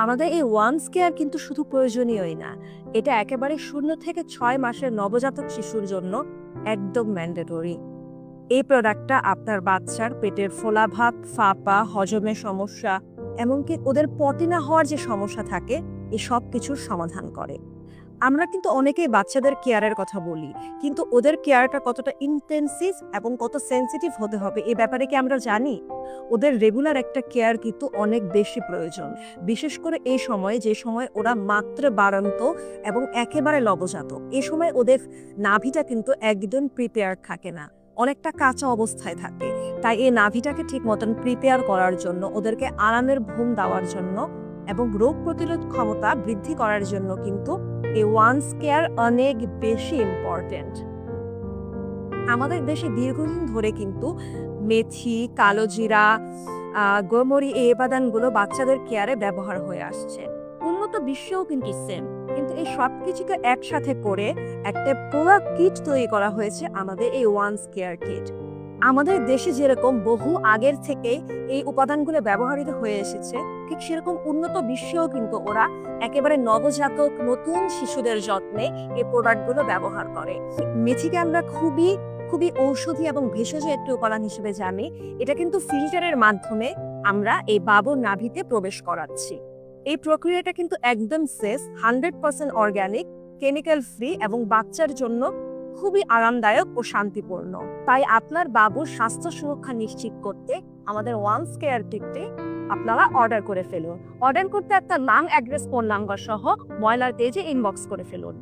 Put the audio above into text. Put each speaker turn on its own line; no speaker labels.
আমাদের এই once care কিন্তু শুধু প্রয়োজনীয়ই না, এটা একেবারে 0 থেকে 6 মাসের নবজাতক শিশুর জন্য একদম ম্যান্ডেটরি। এই প্রোডাক্টটা আপনার বাচ্চার পেটের ফোলাভাব, ফাঁপা, হজমের সমস্যা, এমনকি ওদের পটি না হওয়ার যে সমস্যা থাকে, এই সব কিছুর সমাধান করে। আমরা কিন্তু অনেকেই বাচ্চাদের কেয়ারের কথা বলি, কিন্তু ওদের কেয়ারটা কতটা ইন্টেন্সিভ এবং কত সেন্সিটিভ হতে হবে এ ব্যাপারে কি আমরা জানি? ওদের রেগুলার একটা কেয়ার কিন্তু অনেক বেশি প্রয়োজন, বিশেষ করে এই সময় যে সময় ওরা মাত্র বাড়ন্ত এবং একেবারে নবজাতক। এই সময় ওদের নাভিটা কিন্তু একদম প্রিপেয়ার থাকে না, অনেকটা কাঁচা অবস্থায় থাকে। তাই এই নাভিটাকে ঠিক মতন প্রিপেয়ার করার জন্য, ওদেরকে আরামের ঘুম দেওয়ার জন্য এবং রোগ প্রতিরোধ ক্ষমতা বৃদ্ধি করার জন্য কিন্তু এই ওয়ান্স কেয়ার অনেক বেশি ইম্পর্টেন্ট। আমাদের দেশে দীর্ঘদিন ধরে কিন্তু মেথি, কালোজিরা, গোমরি এই উপাদানগুলো বাচ্চাদের কেয়ারে ব্যবহার হয়ে আসছে। উন্নত বিশ্বেও কিন্তু সেম, কিন্তু এই সব কিছুকে একসাথে করে একটা পুরো কিট তৈরি করা হয়েছে, আমাদের এই ওয়ান্স কেয়ার কিট। আমাদের দেশে যেরকম বহু আগের থেকে এই উপাদানগুলো ব্যবহৃত হয়ে এসেছে, ঠিক সেরকম উন্নত বিশ্বেও কিন্তু ওরা একেবারে নবজাতক নতুন শিশুদের যত্নে এই প্রোডাক্টগুলো ব্যবহার করে। মেথিকে আমরা খুবই খুবই ঔষধি এবং ভেষজ একটি উপাদান হিসেবে জানি। এটা কিন্তু ফিল্টারের মাধ্যমে আমরা এই বাবুর নাভিতে প্রবেশ করাচ্ছি। এই প্রক্রিয়াটা কিন্তু একদম সেফ, 100% অর্গানিক, কেমিক্যাল ফ্রি এবং বাচ্চার জন্য খুবই আরামদায়ক ও শান্তিপূর্ণ। তাই আপনার বাবুর স্বাস্থ্য সুরক্ষা নিশ্চিত করতে আমাদের ওয়ান্স কেয়ার কিটটি আপনারা অর্ডার করে ফেলুন। অর্ডার করতে আপনার নাম, অ্যাড্রেস, ফোন নাম্বার সহ ময়লার পেজে ইনবক্স করে ফেলুন।